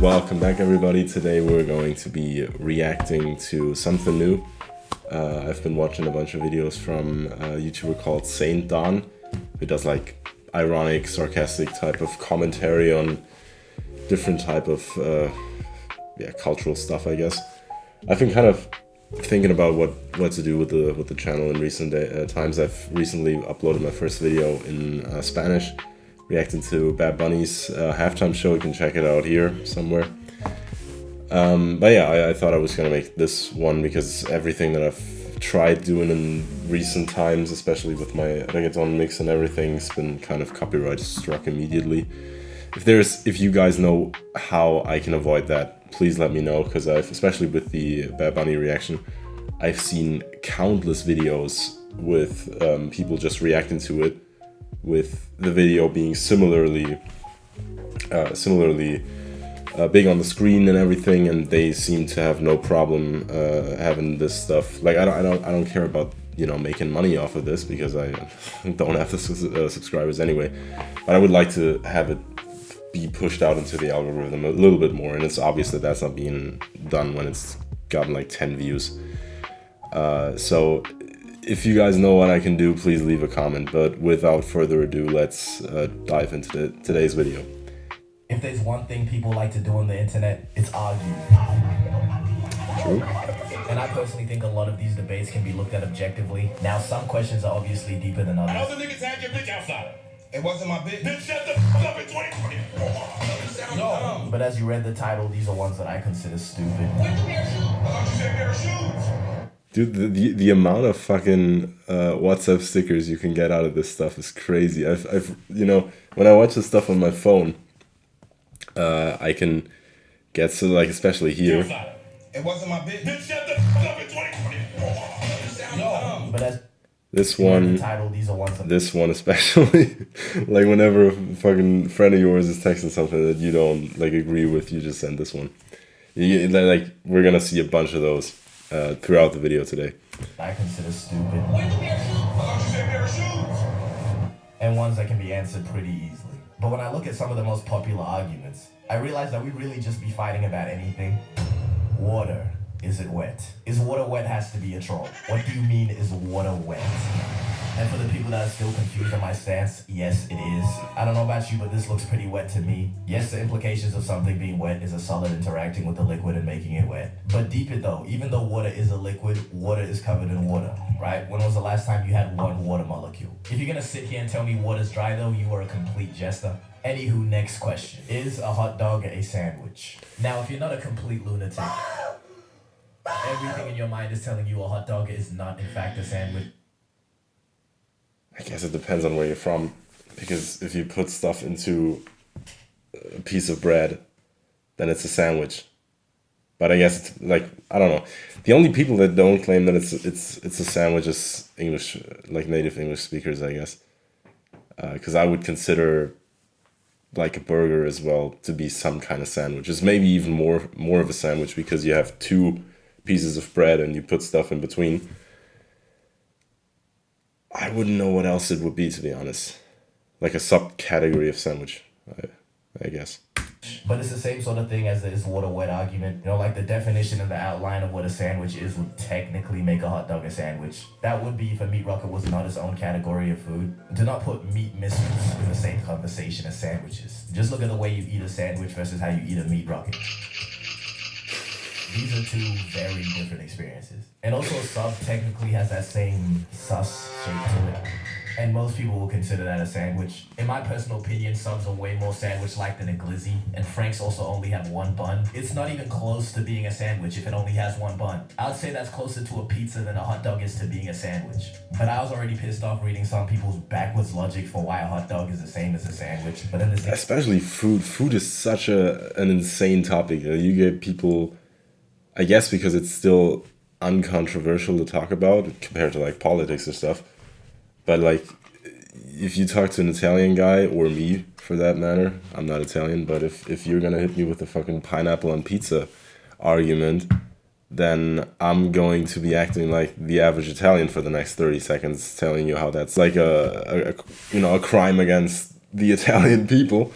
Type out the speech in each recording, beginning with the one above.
Welcome back, everybody. Today we're going to be reacting to something new. I've been watching a bunch of videos from a YouTuber called Saintdon, who does like ironic, sarcastic type of commentary on different type of cultural stuff, I guess. I've been kind of thinking about what to do with the channel in recent times. I've recently uploaded my first video in Spanish, reacting to Bad Bunny's halftime show. You can check it out here somewhere. But yeah, I thought I was gonna make this one because everything that I've tried doing in recent times, especially with my reggaeton mix and everything, has been kind of copyright struck immediately. If you guys know how I can avoid that, please let me know, because especially with the Bad Bunny reaction, I've seen countless videos with people just reacting to it, with the video being similarly big on the screen and everything, and they seem to have no problem having this stuff. Like I don't care about making money off of this, because I don't have the subscribers anyway. But I would like to have it be pushed out into the algorithm a little bit more, and it's obvious that that's not being done when it's gotten like 10 views. So if you guys know what I can do, please leave a comment. But without further ado, let's dive into today's video. If there's one thing people like to do on the internet, it's argue. True. And I personally think a lot of these debates can be looked at objectively. Now, some questions are obviously deeper than others. Other niggas had your bitch outside. It wasn't my bitch. Then shut the f up in 2020. No. But as you read the title, these are ones that I consider stupid. I thought you said pair of shoes. Dude, the amount of fucking WhatsApp stickers you can get out of this stuff is crazy. I've when I watch this stuff on my phone, I can get like, especially here. It wasn't my bitch. Then shut the f up in 2020. No. But as This you read one, the title, these are ones that this one especially, like whenever a fucking friend of yours is texting something that you don't like agree with, you just send this one. Like we're gonna see a bunch of those throughout the video today. I consider stupid. I thought you said pair of shoes. And ones that can be answered pretty easily. But when I look at some of the most popular arguments, I realize that we really just be fighting about anything. Water. Is it wet? Is water wet has to be a troll. What do you mean is water wet? And for the people that are still confused on my stance, yes, it is. I don't know about you, but this looks pretty wet to me. Yes, the implications of something being wet is a solid interacting with the liquid and making it wet. But deep it though, even though water is a liquid, water is covered in water, right? When was the last time you had one water molecule? If you're gonna sit here and tell me water's dry though, you are a complete jester. Anywho, next question. Is a hot dog a sandwich? Now, if you're not a complete lunatic, everything in your mind is telling you a hot dog is not in fact a sandwich. I guess it depends on where you're from, because if you put stuff into a piece of bread, then it's a sandwich. But I guess it's like, I don't know. The only people that don't claim that it's a sandwich is English, like native English speakers, I guess. Because I would consider like a burger as well to be some kind of sandwich. It's maybe even more of a sandwich, because you have two pieces of bread and you put stuff in between. I wouldn't know what else it would be, to be honest. Like a subcategory of sandwich, I guess. But it's the same sort of thing as this water wet argument. Like the definition and the outline of what a sandwich is would technically make a hot dog a sandwich. That would be if a meat rocket was not its own category of food. Do not put meat missiles in the same conversation as sandwiches. Just look at the way you eat a sandwich versus how you eat a meat rocket. These are two very different experiences. And also a sub technically has that same sus shape to it. And most people will consider that a sandwich. In my personal opinion, subs are way more sandwich-like than a glizzy, and Franks also only have one bun. It's not even close to being a sandwich if it only has one bun. I'd say that's closer to a pizza than a hot dog is to being a sandwich. But I was already pissed off reading some people's backwards logic for why a hot dog is the same as a sandwich. But in this, especially food. Food is such an insane topic. You get people, I guess because it's still uncontroversial to talk about compared to like politics or stuff. But like, if you talk to an Italian guy, or me for that matter, I'm not Italian, but if you're gonna hit me with a fucking pineapple on pizza argument, then I'm going to be acting like the average Italian for the next 30 seconds, telling you how that's like a crime against the Italian people,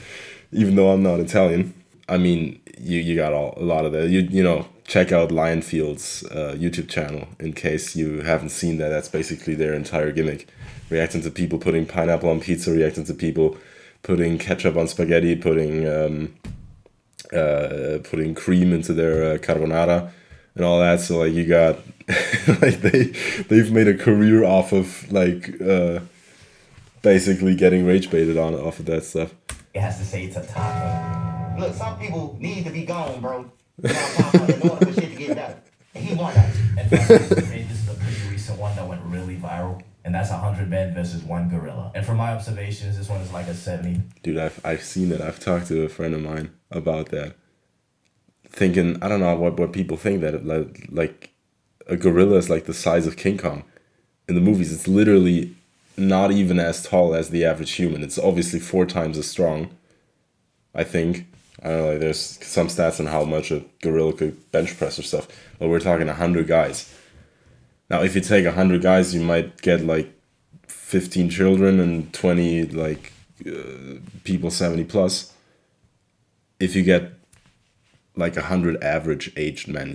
even though I'm not Italian. I mean, you got a lot of that. You know, check out Lionfield's YouTube channel in case you haven't seen that. That's basically their entire gimmick. Reacting to people putting pineapple on pizza, reacting to people putting ketchup on spaghetti, putting cream into their carbonara and all that. So like you got like they've made a career off of like basically getting rage baited on off of that stuff. It has to say it's a taco. Look, some people need to be gone, bro. You know what I'm talking about? In order for shit to get better. And he want that. And finally, this is a pretty recent one that went really viral. And that's 100 men versus 1 gorilla. And from my observations, this one is like a 70. Dude, I've seen it. I've talked to a friend of mine about that. Thinking, I don't know what people think that it, like a gorilla is like the size of King Kong. In the movies, it's literally not even as tall as the average human. It's obviously 4 times as strong, I think. I don't know, like there's some stats on how much a gorilla could bench press or stuff. But we're talking 100 guys. Now, if you take 100 guys, you might get like 15 children and 20 like people 70 plus. If you get like 100 average aged men,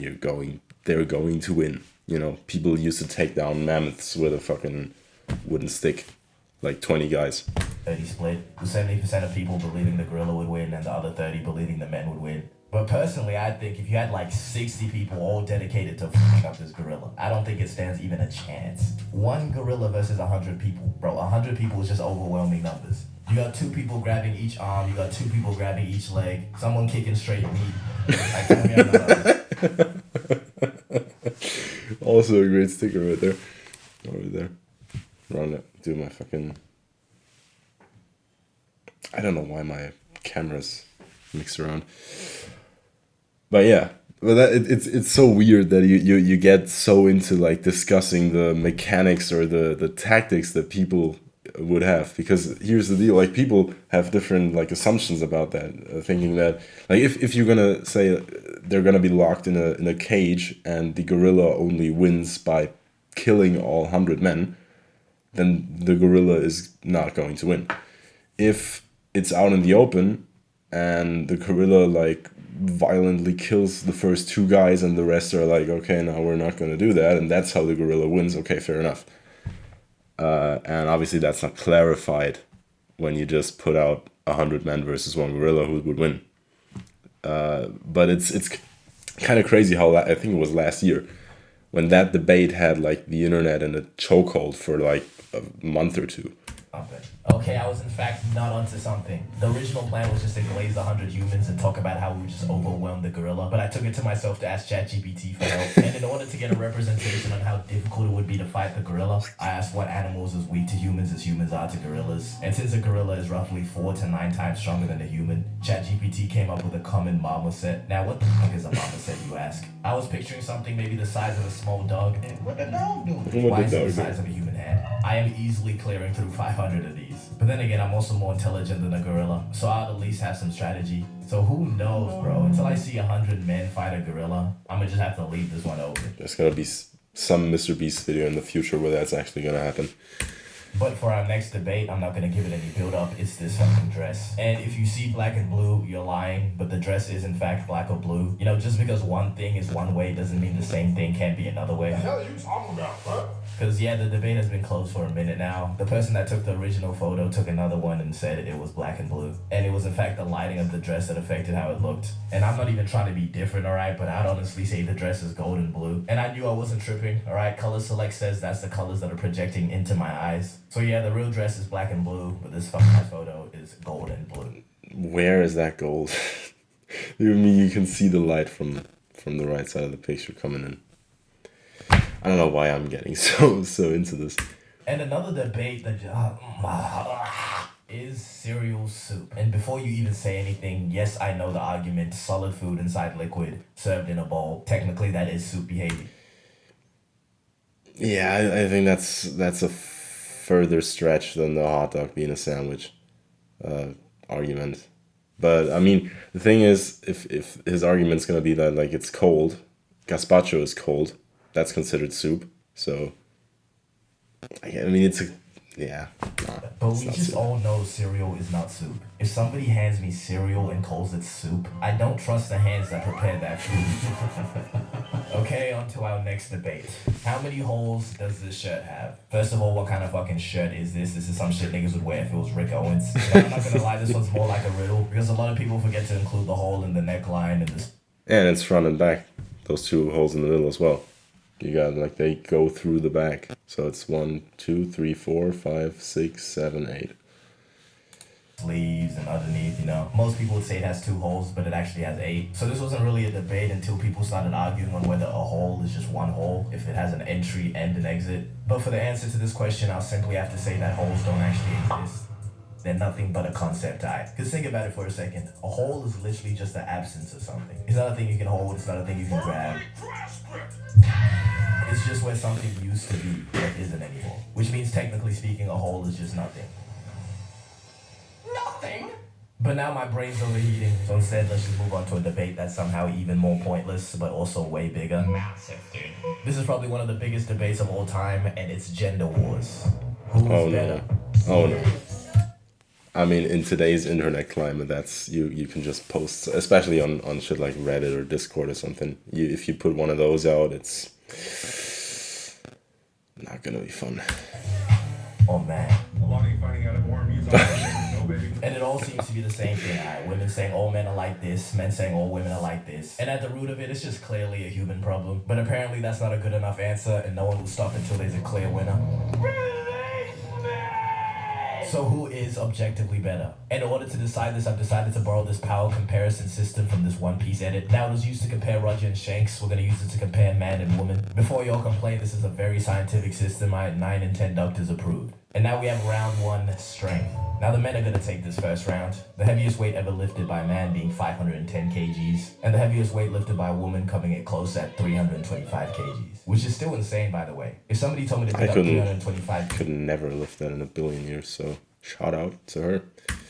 they're going to win. You know, people used to take down mammoths with a fucking wooden stick, like 20 guys. 30 split, with 70% of people believing the gorilla would win and the other 30 believing the men would win. But personally, I think if you had like 60 people all dedicated to fucking up this gorilla, I don't think it stands even a chance. 1 gorilla versus 100 people. Bro, 100 people is just overwhelming numbers. You got 2 people grabbing each arm, you got 2 people grabbing each leg, someone kicking straight meat. Like, tell me I'm not. Also a great sticker right there. Over there. Run it. Do my fucking... I don't know why my camera's mixed around. But yeah, but it's so weird that you get so into like discussing the mechanics or the tactics that people would have, because here's the deal, like people have different like assumptions about that, thinking that like if you're gonna say they're gonna be locked in a cage and the gorilla only wins by killing all 100 men, then the gorilla is not going to win. If it's out in the open and the gorilla like violently kills the first 2 guys and the rest are like, okay, no, we're not going to do that, and that's how the gorilla wins, okay, fair enough. And obviously that's not clarified when you just put out 100 men versus 1 gorilla who would win. But it's kind of crazy how I think it was last year when that debate had like the internet in a chokehold for like a month or 2. Okay, I was in fact not onto something. The original plan was just to glaze 100 humans and talk about how we would just overwhelm the gorilla, but I took it to myself to ask ChatGPT for help. And in order to get a representation on how difficult it would be to fight the gorilla, I asked what animals is weak to humans as humans are to gorillas. And since a gorilla is roughly 4 to 9 times stronger than a human, ChatGPT came up with a common marmoset. Now what the fuck is a marmoset, you ask? I was picturing something maybe the size of a small dog. And what the dog doing? Why is it the size of a human head? I am easily clearing through 500 of these. But then again, I'm also more intelligent than a gorilla, so I'll at least have some strategy. So who knows, bro? Until I see 100 men fight a gorilla, I'm gonna just have to leave this one open. There's gonna be some Mr. Beast video in the future where that's actually gonna happen. But for our next debate, I'm not gonna give it any build up. It's this fucking dress. And if you see black and blue, you're lying, but the dress is in fact black or blue. You know, just because one thing is one way doesn't mean the same thing can't be another way. What the hell are you talking about, bro? Because yeah, the debate has been closed for a minute now. The person that took the original photo took another one and said it was black and blue. And it was in fact the lighting of the dress that affected how it looked. And I'm not even trying to be different, alright, but I'd honestly say the dress is gold and blue. And I knew I wasn't tripping, alright? Color Select says that's the colors that are projecting into my eyes. So yeah, the real dress is black and blue, but this fucking photo is gold and blue. Where is that gold? You mean you can see the light from the right side of the picture coming in. I don't know why I'm getting so into this. And another debate that is cereal soup. And before you even say anything, yes, I know the argument, solid food inside liquid, served in a bowl. Technically, that is soup behavior. Yeah, I think that's a further stretch than the hot dog being a sandwich argument. But I mean, the thing is, if his argument's gonna be that like it's cold, gazpacho is cold, that's considered soup. So I mean, Yeah. Nah, But it's we not just soup. all know cereal is not soup. If somebody hands me cereal and calls it soup, I don't trust the hands that prepared that food. Okay, on to our next debate. How many holes does this shirt have? First of all, what kind of fucking shirt is this? This is some shit niggas would wear if it was Rick Owens. But I'm not gonna lie, this one's more like a riddle because a lot of people forget to include the hole in the neckline and this. And it's front and back. Those two holes in the middle as well. You got like they go through the back. So it's 1, 2, 3, 4, 5, 6, 7, 8. Sleeves and underneath, you know. Most people would say it has 2 holes, but it actually has 8. So this wasn't really a debate until people started arguing on whether a hole is just one hole, if it has an entry and an exit. But for the answer to this question, I'll simply have to say that holes don't actually exist. They're nothing but a concept eye. Because think about it for a second. A hole is literally just the absence of something. It's not a thing you can hold, it's not a thing you can grab. It's just where something used to be that isn't anymore. Which means technically speaking, a hole is just nothing. Nothing. But now my brain's overheating, so instead let's just move on to a debate that's somehow even more pointless, but also way bigger. Massive, dude. This is probably one of the biggest debates of all time, and it's gender wars. Who's Oh better? no. Oh no. I mean, in today's internet climate, that's you can just post, especially on shit like Reddit or Discord or something. If you put one of those out, it's not gonna be fun. Oh man. A lot ain't finding out if more music no baby. And it all seems to be the same thing. Right? Women saying all men are like this, men saying all women are like this. And at the root of it, it's just clearly a human problem. But apparently that's not a good enough answer, and no one will stop until there's a clear winner. So who is objectively better? In order to decide this, I've decided to borrow this power comparison system from this One Piece edit. Now it was used to compare Roger and Shanks. We're going to use it to compare man and woman. Before y'all complain, this is a very scientific system. I had 9 in 10 doctors approved. And now we have round 1, strength. Now the men are going to take this first round. The heaviest weight ever lifted by a man being 510 kgs. And the heaviest weight lifted by a woman coming in close at 325 kgs. Which is still insane, by the way. If somebody told me to pick up 325 Could never lift that in a billion years, so shout out to her.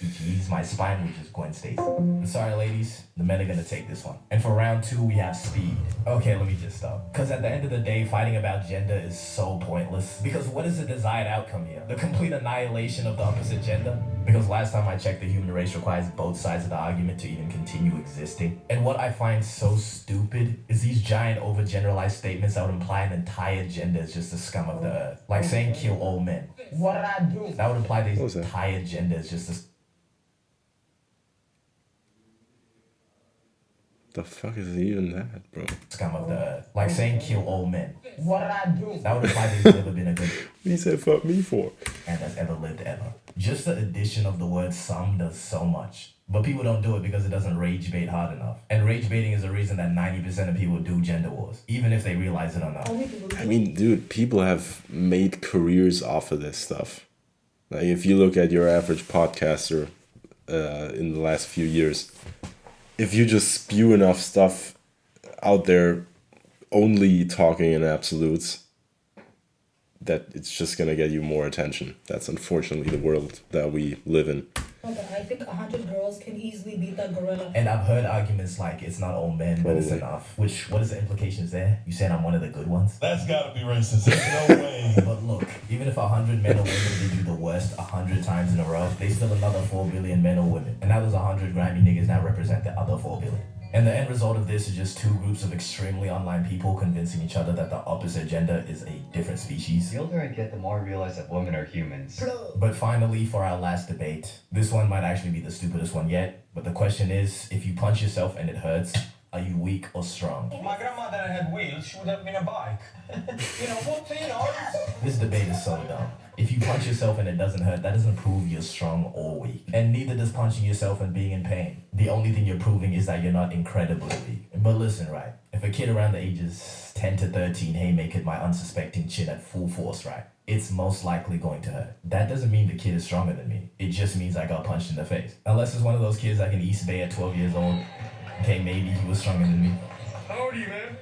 kgs, my spine reaches Gwen Stacy. I'm sorry, ladies. The men are going to take this one. And for round 2, we have speed. Okay, let me just stop. Because at the end of the day, fighting about gender is so pointless. Because what is the desired outcome here? The complete annihilation of the opposite gender? Because last time I checked, the human race requires both sides of the argument to even continue existing. And what I find so stupid is these giant overgeneralized statements that would imply an entire gender is just the scum of the earth. Like saying kill all men. What did I do? That would imply the What was that? entire gender is just the The fuck is even that, bro? scum of the earth. Like saying kill all men. What did I do? That would imply there's never been a good What he said fuck me for? man that's ever lived ever. Just the addition of the word some does so much. But people don't do it because it doesn't rage bait hard enough. And rage baiting is the reason that 90% of people do gender wars, even if they realize it or not. I mean, dude, people have made careers off of this stuff. Like, if you look at your average podcaster in the last few years, if you just spew enough stuff out there, only talking in absolutes, that it's just gonna get you more attention. That's unfortunately the world that we live in. Okay, I think 100 girls can easily beat that gorilla. And I've heard arguments like it's not all men, but it's Probably. enough. Which, what is the implications there? You saying I'm one of the good ones? That's gotta be racist. There's no way. But look, even if 100 men or women did you the worst 100 times in a row, they still another 4 billion men or women. And now those 100 grimy niggas now represent the other 4 billion. And the end result of this is just 2 groups of extremely online people convincing each other that the opposite gender is a different species. The older I get, the more I realize that women are humans. But finally, for our last debate, this one might actually be the stupidest one yet. But the question is, if you punch yourself and it hurts, are you weak or strong? My grandmother had wheels, she would have been a bike. This debate is so dumb. If you punch yourself and it doesn't hurt, that doesn't prove you're strong or weak. And neither does punching yourself and being in pain. The only thing you're proving is that you're not incredibly weak. But listen, right? If a kid around the ages 10 to 13 haymakered my unsuspecting chin at full force, right? It's most likely going to hurt. That doesn't mean the kid is stronger than me. It just means I got punched in the face. Unless it's one of those kids like in East Bay at 12 years old. Okay, maybe he was stronger than me. How old are you, man?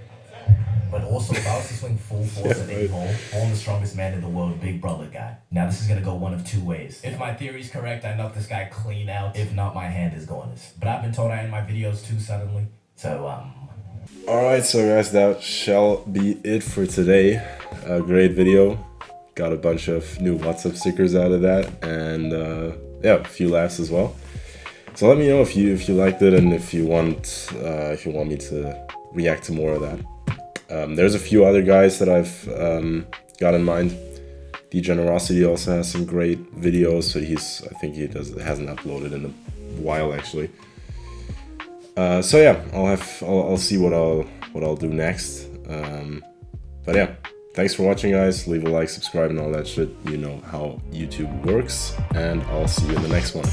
But also, if I was to swing full force at any hole, I'm the strongest man in the world, big brother guy. Now, this is gonna go one of 2 ways. If my theory's correct, I knock this guy clean out. If not, my hand is going this. But I've been told I end my videos too suddenly. So, Alright, so guys, that shall be it for today. A great video. got a bunch of new WhatsApp stickers out of that, and yeah, a few laughs as well. So let me know if you liked it, and if you want me to react to more of that. There's a few other guys that I've got in mind. The Generosity also has some great videos, but I think he hasn't uploaded in a while actually. So yeah, I'll see what I'll do next. But yeah, thanks for watching, guys. Leave a like, subscribe, and all that shit. You know how YouTube works, and I'll see you in the next one.